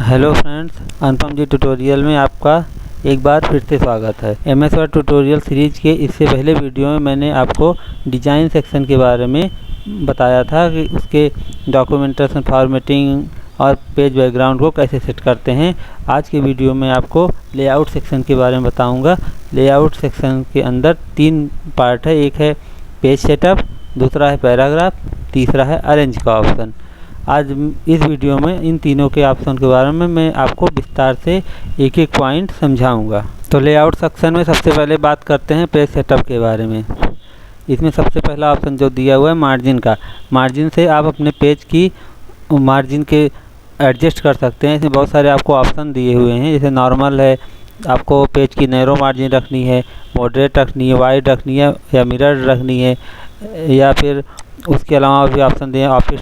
Hello friends, अनुपम जी tutorial में आपका एक बार फिर से स्वागत है। MS वर्ड ट्यूटोरियल सीरीज़ के इससे पहले वीडियो में मैंने आपको डिज़ाइन सेक्शन के बारे में बताया था कि उसके डॉक्यूमेंटेशन, फॉर्मेटिंग और पेज बैकग्राउंड को कैसे सेट करते हैं। आज के वीडियो में आपको लेआउट सेक्शन के बारे में बताऊँगा। लेआउट सेक्शन के अंदर 3 पार्ट है। एक है पेज सेटअप, दूसरा है पैराग्राफ, तीसरा है अरेंज का ऑप्शन। आज इस वीडियो में इन तीनों के ऑप्शन के बारे में मैं आपको विस्तार से एक एक पॉइंट समझाऊंगा। तो लेआउट सेक्शन में सबसे पहले बात करते हैं पेज सेटअप के बारे में। इसमें सबसे पहला ऑप्शन जो दिया हुआ है मार्जिन का। मार्जिन से आप अपने पेज की मार्जिन के एडजस्ट कर सकते हैं। इसमें बहुत सारे आपको ऑप्शन दिए हुए हैं। जैसे नॉर्मल है, आपको पेज की नैरो मार्जिन रखनी है, मॉडरेट रखनी है, वाइड रखनी है या मिरर रखनी है, या फिर उसके अलावा भी ऑप्शन दिए हैं ऑफिस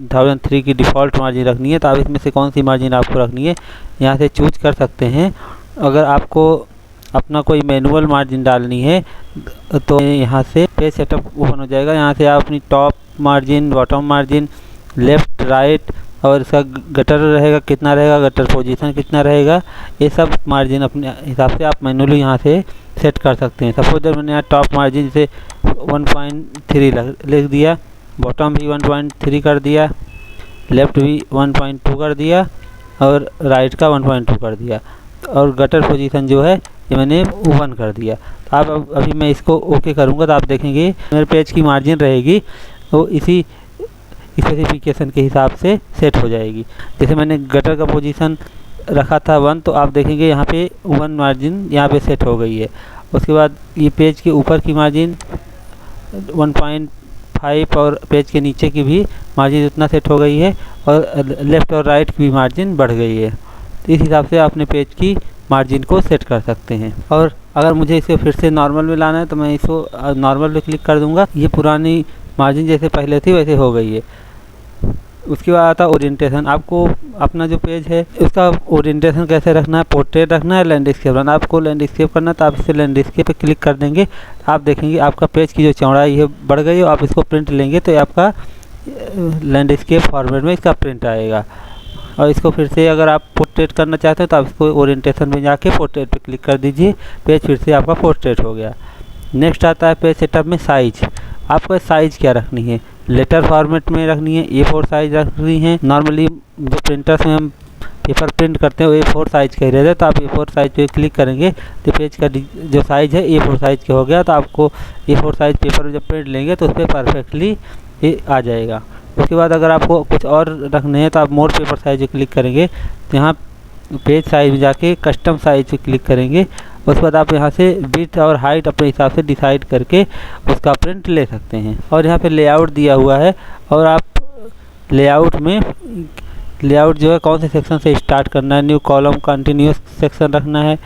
2003 की डिफ़ॉल्ट मार्जिन रखनी है। तो आप इसमें से कौन सी मार्जिन आपको रखनी है यहाँ से चूज कर सकते हैं। अगर आपको अपना कोई मैनुअल मार्जिन डालनी है तो यहाँ से पेज सेटअप ओपन हो जाएगा। यहाँ से आप अपनी top margin, bottom margin, left, right और इसका गटर रहेगा कितना रहेगा, गटर पोजीशन कितना रहेगा, ये सब मार्जिन अपने हिसाब से आप मैनुअली यहाँ से सेट कर सकते हैं। सपोज मैंने यहाँ टॉप मार्जिन जैसे 1.3 लिख दिया, बॉटम भी 1.3 कर दिया, लेफ़्ट भी 1.2 कर दिया और राइट का 1.2 कर दिया और गटर पोजीशन जो है ये मैंने 1 कर दिया। तो आप अभी मैं इसको ओके करूँगा तो आप देखेंगे मेरे पेज की मार्जिन रहेगी वो इसी स्पेसिफिकेशन के हिसाब से सेट हो जाएगी। जैसे मैंने गटर का पोजीशन रखा था 1, तो आप देखेंगे यहाँ पे 1 मार्जिन यहाँ पे सेट हो गई है। उसके बाद ये पेज के ऊपर की मार्जिन 1.5 और पेज के नीचे की भी मार्जिन उतना सेट हो गई है और लेफ़्ट और राइट की भी मार्जिन बढ़ गई है। तो इस हिसाब से अपने पेज की मार्जिन को सेट कर सकते हैं। और अगर मुझे इसे फिर से नॉर्मल में लाना है तो मैं इसको नॉर्मल पे क्लिक कर दूंगा। ये पुरानी मार्जिन जैसे पहले थी वैसे हो गई है। उसके बाद आता है ओरिएंटेशन। आपको अपना जो पेज है उसका ओरिएंटेशन कैसे रखना है, पोर्ट्रेट रखना है, लैंडस्केप रखना है। आपको लैंडस्केप करना है तो आप इसे लैंडस्केप पे क्लिक कर देंगे। आप देखेंगे आपका पेज की जो चौड़ाई है बढ़ गई है। आप इसको प्रिंट लेंगे तो आपका लैंडस्केप फॉर्मेट में इसका प्रिंट आएगा। और इसको फिर से अगर आप पोर्ट्रेट करना चाहते हैं तो आप इसको ओरिएंटेशन में जाके पोर्ट्रेट पे क्लिक कर दीजिए, पेज फिर से आपका पोर्ट्रेट हो गया। नेक्स्ट आता है पेज सेटअप में साइज। आपको साइज़ क्या रखनी है, लेटर फॉर्मेट में रखनी है, A4 साइज़ रखनी है। नॉर्मली जो प्रिंटर्स में हम पेपर प्रिंट करते हैं वो A4 साइज़ का ही रहता है। तो आप A4 साइज़ पे क्लिक करेंगे तो पेज का जो साइज़ है A4 साइज़ का हो गया। तो आपको A4 साइज़ पेपर जब प्रिंट लेंगे तो उस पर परफेक्टली ये आ जाएगा। उसके बाद अगर आपको कुछ और रखने हैं तो आप मोर पेपर साइज़ पे क्लिक करेंगे तो यहाँ पेज साइज़ में जाके कस्टम साइज़ पे क्लिक करेंगे। उसके बाद आप यहाँ से विड्थ और हाइट अपने हिसाब से डिसाइड करके उसका प्रिंट ले सकते हैं। और यहाँ पे लेआउट दिया हुआ है और आप लेआउट में लेआउट जो है कौन से सेक्शन से स्टार्ट करना है, न्यू कॉलम, कंटिन्यूस सेक्शन रखना है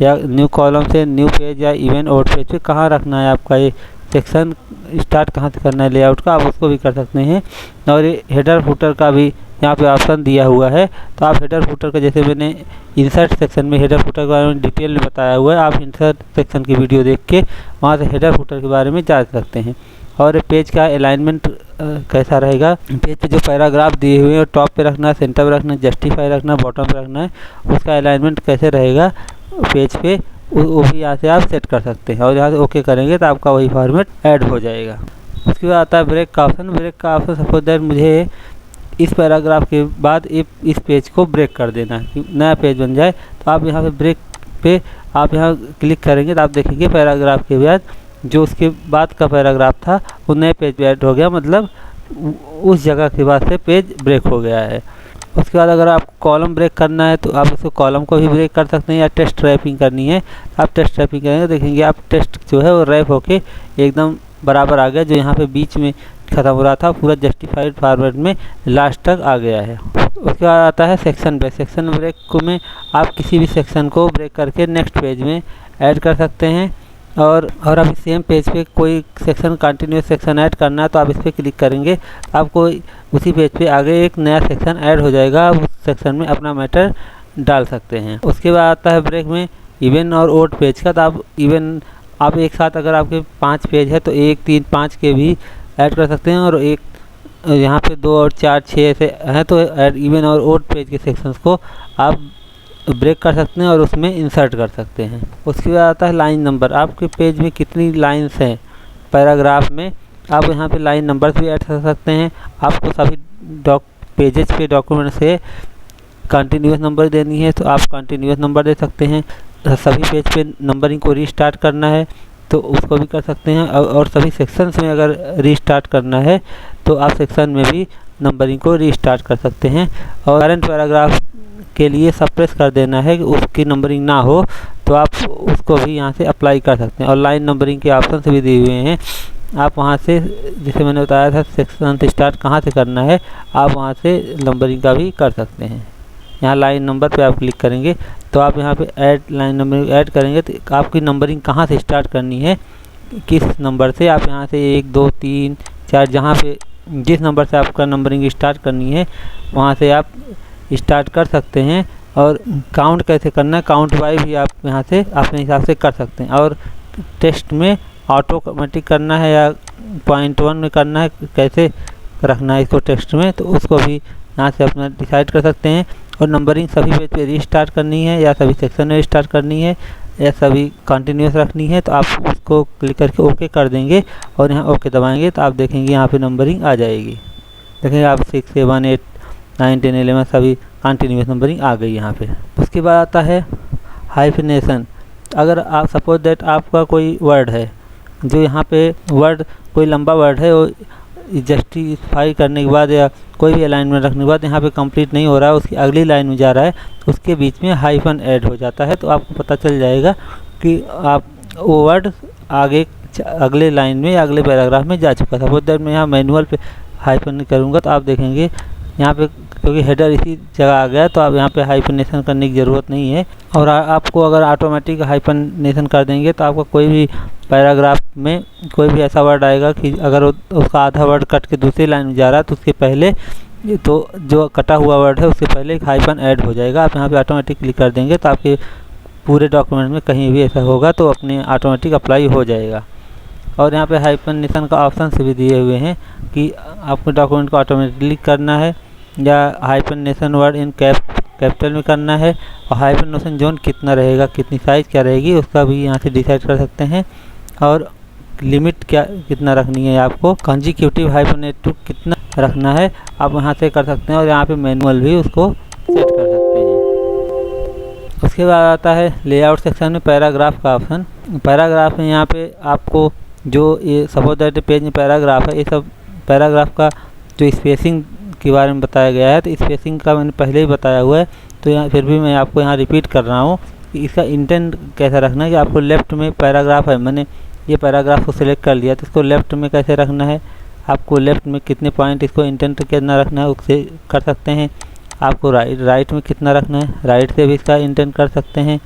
या न्यू कॉलम से न्यू पेज या इवन आउट पेज पे कहाँ रखना है, आपका ये सेक्शन स्टार्ट कहाँ से करना है लेआउट का, आप उसको भी कर सकते हैं। और ये हेडर फुटर का भी यहाँ पे ऑप्शन दिया हुआ है। तो आप हेडर फुटर का, जैसे मैंने इंसर्ट सेक्शन में हेडर फुटर के बारे में डिटेल में बताया हुआ है, आप इंसर्ट सेक्शन की वीडियो देख के वहाँ से हेडर फुटर के बारे में जान सकते हैं। और पेज का अलाइनमेंट कैसा रहेगा, पेज पे जो पैराग्राफ दिए हुए हैं टॉप पे रखना है, सेंटर पे रखना है, जस्टिफाई रखना है, बॉटम पे रखना है, उसका अलाइनमेंट कैसे रहेगा पेज पे वो भी यहाँ से आप सेट कर सकते हैं। और यहाँ से ओके करेंगे तो आपका वही फॉर्मेट ऐड हो जाएगा। उसके बाद आता है ब्रेक का ऑप्शन। ब्रेक का ऑप्शन सपोज दैट मुझे इस पैराग्राफ के बाद इस पेज को ब्रेक कर देना है, नया पेज बन जाए। तो आप यहाँ पे ब्रेक पे आप यहाँ क्लिक करेंगे तो आप देखेंगे पैराग्राफ के बाद जो उसके बाद का पैराग्राफ था वो नए पेज पे ऐड हो गया, मतलब उस जगह के बाद से पेज ब्रेक हो गया है। उसके बाद अगर आपको कॉलम ब्रेक करना है तो आप इसको कॉलम को भी ब्रेक कर सकते हैं या टेक्स्ट रैपिंग करनी है आप टेक्स्ट रैपिंग करेंगे। देखेंगे आप टेक्स्ट जो है वो रैप होके एकदम बराबर आ गया, जो यहाँ पे बीच में ख़त्म हो रहा था पूरा जस्टिफाइड फॉर्मेट में लास्ट तक आ गया है। उसके बाद आता है सेक्शन ब्रेक। सेक्शन ब्रेक को में आप किसी भी सेक्शन को ब्रेक करके नेक्स्ट पेज में ऐड कर सकते हैं। और आप इस सेम पेज पे कोई सेक्शन कंटिन्यूस सेक्शन ऐड करना है तो आप इस पर क्लिक करेंगे, आपको उसी पेज पे आगे एक नया सेक्शन ऐड हो जाएगा। आप उस सेक्शन में अपना मैटर डाल सकते हैं। उसके बाद आता है ब्रेक में इवन और ओड पेज का। तो आप इवन आप एक साथ अगर आपके 5 पेज है तो 1, 3, 5 के भी ऐड कर सकते हैं और एक यहाँ पे 2 और 4 6 ऐसे हैं, तो ऐड इवन और ओड पेज के सेक्शंस को आप ब्रेक कर सकते हैं और उसमें इंसर्ट कर सकते हैं। उसके बाद आता है लाइन नंबर। आपके पेज में कितनी लाइंस हैं पैराग्राफ में, आप यहाँ पे लाइन नंबर्स भी ऐड कर सकते हैं। आपको सभी पेजेस के डॉक्यूमेंट से कंटिन्यूस नंबर देनी है तो आप कंटिन्यूस नंबर दे सकते हैं। सभी पेज पे नंबरिंग को रीस्टार्ट करना है तो उसको भी कर सकते हैं, और सभी सेक्शंस में अगर रीस्टार्ट करना है तो आप सेक्शन में भी नंबरिंग को रीस्टार्ट कर सकते हैं। और करंट पैराग्राफ के लिए सप्रेस कर देना है कि उसकी नंबरिंग ना हो तो आप उसको भी यहाँ से अप्लाई कर सकते हैं। और लाइन नंबरिंग के ऑप्शन भी दिए हुए हैं, आप वहाँ से, जैसे मैंने बताया था सेक्शन स्टार्ट कहाँ से करना है, आप वहाँ से नंबरिंग का भी कर सकते हैं। यहाँ लाइन नंबर पे आप क्लिक करेंगे तो आप यहाँ पे ऐड लाइन नंबरिंग ऐड करेंगे तो आपकी नंबरिंग कहाँ से स्टार्ट करनी है, किस नंबर से, आप यहाँ से 1 2 3 4 जहाँ पे जिस नंबर से आपका नंबरिंग स्टार्ट करनी है वहाँ से आप स्टार्ट कर सकते हैं। और काउंट कैसे करना है, काउंट बाय भी आप यहाँ से अपने हिसाब से कर सकते हैं। और टेक्स्ट में ऑटोमेटिक करना है या पॉइंट 1 में करना है, कैसे रखना है इसको टेक्स्ट में, तो उसको भी यहाँ से अपना डिसाइड कर सकते हैं। और नंबरिंग सभी पेज पे रीस्टार्ट करनी है या सभी सेक्शन में रीस्टार्ट करनी है या सभी कंटिन्यूस रखनी है, तो आप उसको क्लिक करके ओके कर देंगे और यहाँ ओके दबाएंगे तो आप देखेंगे यहाँ पे नंबरिंग आ जाएगी। देखेंगे आप 6 7 8 9 10 11 सभी कंटिन्यूस नंबरिंग आ गई यहाँ पे। उसके बाद आता है हाइफिनेशन। अगर आप सपोज दैट आपका कोई वर्ड है जो यहाँ पे वर्ड कोई लंबा वर्ड है वो जस्टिफाई करने के बाद या कोई भी अलाइनमेंट रखने के बाद यहाँ पे कंप्लीट नहीं हो रहा है, उसकी अगली लाइन में जा रहा है, उसके बीच में हाइफन ऐड हो जाता है तो आपको पता चल जाएगा कि आप वो वर्ड आगे अगले लाइन में या अगले पैराग्राफ में जा चुका था। सपोज दैट मैं यहाँ मैनुअल पे हाइफन करूँगा तो आप देखेंगे यहाँ पे क्योंकि हेडर इसी जगह आ गया तो आप यहाँ पे हाइफनेशन करने की ज़रूरत नहीं है। और आपको अगर ऑटोमेटिक हाइफनेशन कर देंगे तो आपका कोई भी पैराग्राफ में कोई भी ऐसा वर्ड आएगा कि अगर उसका आधा वर्ड कट के दूसरी लाइन में जा रहा है तो उसके पहले तो जो कटा हुआ वर्ड है उससे पहले एक हाइफन ऐड हो जाएगा। आप यहाँ पे ऑटोमेटिक क्लिक कर देंगे तो आपके पूरे डॉक्यूमेंट में कहीं भी ऐसा होगा तो अपने ऑटोमेटिक अप्लाई हो जाएगा। और यहाँ पे हाइफनेशन का ऑप्शन भी दिए हुए हैं कि आपको डॉक्यूमेंट को ऑटोमेटिकली करना है या हाइफनेशन वर्ड इन कैपिटल में करना है, और हाइफनेशन जोन कितना रहेगा, कितनी साइज़ क्या रहेगी उसका भी यहाँ से डिसाइड कर सकते हैं। और लिमिट क्या कितना रखनी है, आपको कंजिक्यूटिव हाइफनेटिव कितना रखना है आप यहाँ से कर सकते हैं। और यहाँ पे मैनुअल भी उसको सेट कर सकते हैं। उसके बाद आता है लेआउट सेक्शन में पैराग्राफ का ऑप्शन। पैराग्राफ में यहाँ पे आपको जो ये सपोज दैट पेज में पैराग्राफ है, ये सब पैराग्राफ का जो स्पेसिंग के बारे में बताया गया है, तो स्पेसिंग का मैंने पहले ही बताया हुआ है तो यहाँ फिर भी मैं आपको यहाँ रिपीट कर रहा हूँ कि इसका इंटेंट कैसा रखना है। कि आपको लेफ़्ट में पैराग्राफ है, मैंने ये पैराग्राफ को सिलेक्ट कर लिया तो इसको लेफ़्ट में कैसे रखना है, आपको लेफ़्ट में कितने पॉइंट इसको इंटेंट कितना रखना है उससे कर सकते हैं। आपको राइट में कितना रखना है, राइट से भी इसका इंटेंट कर सकते हैं।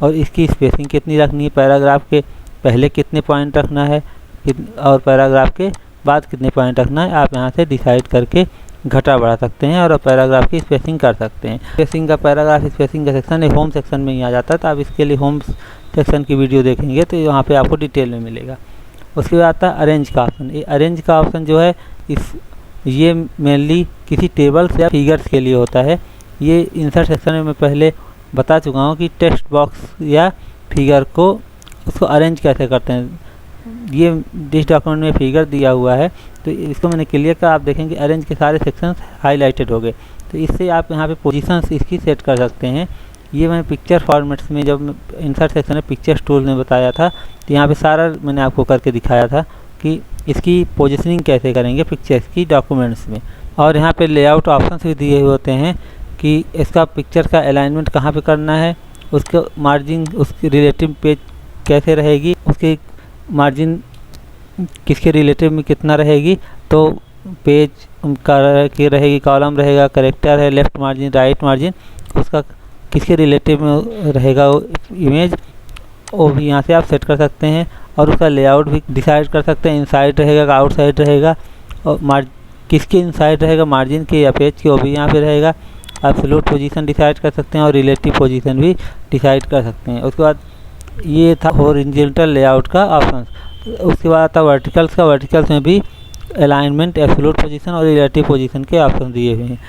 और इसकी स्पेसिंग कितनी रखनी है, पैराग्राफ के पहले कितने पॉइंट रखना है और पैराग्राफ के बाद कितने पॉइंट रखना है, आप यहाँ से डिसाइड करके घटा बढ़ा सकते हैं और पैराग्राफ की स्पेसिंग कर सकते हैं। स्पेसिंग का पैराग्राफ स्पेसिंग का सेक्शन एक होम सेक्शन में ही आ जाता है, तो आप इसके लिए होम सेक्शन की वीडियो देखेंगे तो यहाँ पे आपको डिटेल में मिलेगा। उसके बाद आता है अरेंज का ऑप्शन। ये अरेंज का ऑप्शन जो है ये मेनली किसी टेबल्स या फिगर्स के लिए होता है। ये इंसर्ट सेक्शन में मैं पहले बता चुका हूँ कि टेक्स्ट बॉक्स या फिगर को उसको अरेंज कैसे करते हैं। ये जिस डॉक्यूमेंट में फिगर दिया हुआ है तो इसको मैंने क्लियर कर, आप देखेंगे अरेंज के सारे सेक्शंस हाईलाइटेड हो गए। तो इससे आप यहाँ पे पोजीशंस इसकी सेट कर सकते हैं। ये मैं पिक्चर फॉर्मेट्स में जब इंसर्ट सेक्शन में पिक्चर्स टूल में बताया था तो यहाँ पे सारा मैंने आपको करके दिखाया था कि इसकी पोजीशनिंग कैसे करेंगे पिक्चर्स की डॉक्यूमेंट्स में। और यहाँ पे लेआउट ऑप्शन भी दिए हुए होते हैं कि इसका पिक्चर का अलाइनमेंट कहाँ पे करना है, उसका मार्जिन उसकी रिलेटिव पेज कैसे रहेगी, उसकी मार्जिन किसके रिलेटिव में कितना रहेगी, तो पेज का की रहेगी, कॉलम रहेगा, करेक्टर है, लेफ़्ट मार्जिन राइट मार्जिन उसका किसके रिलेटिव में रहेगा इमेज, वो भी यहाँ से आप सेट कर सकते हैं। और उसका लेआउट भी डिसाइड कर सकते हैं, इनसाइड रहेगा आउटसाइड रहेगा, और किसके इनसाइड रहेगा मार्जिन के या पेज के, वो भी यहाँ पे रहेगा। एब्सोल्यूट पोजीशन डिसाइड कर सकते हैं और रिलेटिव पोजीशन भी डिसाइड कर सकते हैं। उसके बाद ये था हॉरिजॉन्टल लेआउट का ऑप्शन। उसके बाद आता वर्टिकल्स का। वर्टिकल्स में भी अलाइनमेंट, एब्सोल्यूट पोजीशन और रिलेटिव पोजीशन के ऑप्शन दिए हुए हैं।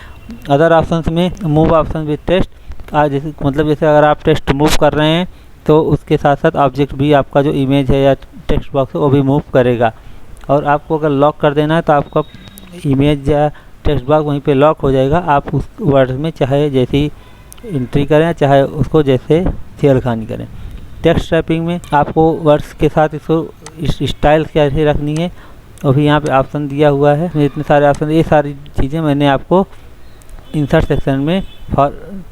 अदर ऑप्शंस में मूव ऑप्शन विद टेक्स्ट, जैसे मतलब जैसे अगर आप टेक्स्ट मूव कर रहे हैं तो उसके साथ साथ ऑब्जेक्ट भी आपका जो इमेज है या टेक्स्ट बॉक्स है वो भी मूव करेगा। और आपको अगर लॉक कर देना है तो आपका इमेज या टेक्स्ट बॉक्स वहीं पे लॉक हो जाएगा। आप उस वर्ड में चाहे जैसी एंट्री करें, चाहे उसको जैसे छेड़खानी करें। टेक्स्ट टाइपिंग में आपको वर्ड्स के साथ इसको स्टाइल कैसे रखनी है वो भी यहाँ पे ऑप्शन दिया हुआ है। इतने सारे ऑप्शन, ये सारी चीज़ें मैंने आपको इंसर्ट सेक्शन में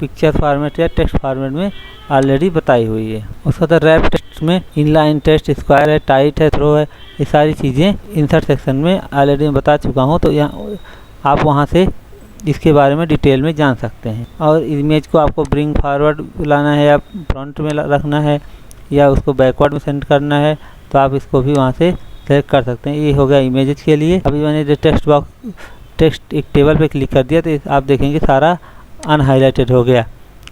पिक्चर फॉर्मेट या टेक्स्ट फॉर्मेट में ऑलरेडी बताई हुई है। उसके बाद रैप टेक्स्ट में इनलाइन टेक्स्ट, स्क्वायर है, टाइट है, थ्रो है, ये सारी चीज़ें इंसर्ट सेक्शन में ऑलरेडी मैं बता चुका हूँ। तो यहाँ आप वहाँ से इसके बारे में डिटेल में जान सकते हैं। और इमेज को आपको ब्रिंग फॉरवर्ड लाना है या फ्रंट में रखना है या उसको बैकवर्ड में सेंड करना है तो आप इसको भी वहाँ से सेलेक्ट कर सकते हैं। ये हो गया इमेजेस के लिए। अभी मैंने जो टेक्स्ट एक टेबल पे क्लिक कर दिया तो आप देखेंगे सारा अनहाइलाइटेड हो गया।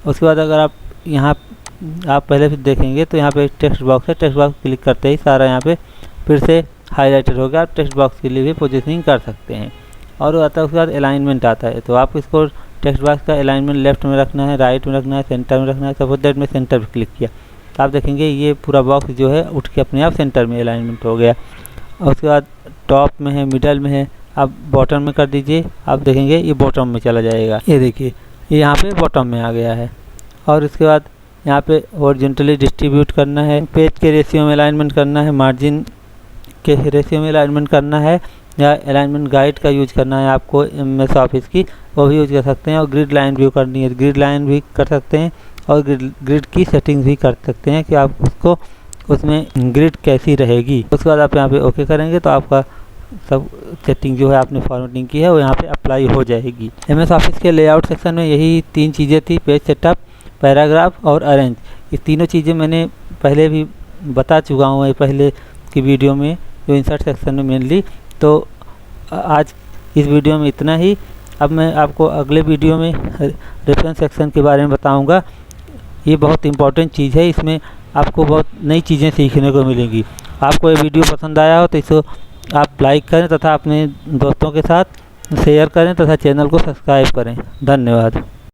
उसके बाद अगर आप यहाँ आप पहले फिर देखेंगे तो यहाँ पे टेक्स्ट बॉक्स है, टेक्स्ट बॉक्स क्लिक करते ही सारा यहाँ पे फिर से हाईलाइटेड हो गया। आप टेक्स्ट बॉक्स के लिए भी पोजीशनिंग कर सकते हैं। और आता है उसके बाद अलाइनमेंट आता है, तो आप इसको टेक्स्ट बॉक्स का अलाइनमेंट लेफ्ट में रखना है, राइट में रखना है, सेंटर में रखना है। सपोज दैट में सेंटर पर क्लिक किया तो आप देखेंगे ये पूरा बॉक्स जो है उठ के अपने आप सेंटर में अलाइनमेंट हो गया। और उसके बाद टॉप में है, मिडल में है, आप बॉटम में कर दीजिए, आप देखेंगे ये बॉटम में चला जाएगा। ये देखिए ये यहाँ पे बॉटम में आ गया है। और इसके बाद यहाँ पे हॉरिजॉन्टली डिस्ट्रीब्यूट करना है, पेज के रेशियो में अलाइनमेंट करना है, मार्जिन के रेशियो में अलाइनमेंट करना है, या अलाइनमेंट गाइड का यूज करना है आपको MS ऑफिस की, वो भी यूज कर सकते हैं। और ग्रिड लाइन व्यू करनी है, ग्रिड लाइन भी कर सकते हैं। और ग्रिड की सेटिंग्स भी कर सकते हैं कि आप उसको उसमें ग्रिड कैसी रहेगी। उसके बाद आप यहाँ पे ओके करेंगे तो आपका सब सेटिंग जो है आपने फॉर्मेटिंग की है वो यहाँ पे अप्लाई हो जाएगी। MS ऑफिस के लेआउट सेक्शन में यही 3 चीज़ें थी, पेज सेटअप, पैराग्राफ और अरेंज। ये तीनों चीज़ें मैंने पहले भी बता चुका हूँ पहले की वीडियो में, जो इंसर्ट सेक्शन में मेनली। तो आज इस वीडियो में इतना ही। अब मैं आपको अगले वीडियो में रेफरेंस सेक्शन के बारे में बताऊँगा। ये बहुत इंपॉर्टेंट चीज़ है, इसमें आपको बहुत नई चीज़ें सीखने को मिलेंगी। आपको ये वीडियो पसंद आया हो तो इसको आप लाइक करें तथा अपने दोस्तों के साथ शेयर करें तथा चैनल को सब्सक्राइब करें। धन्यवाद।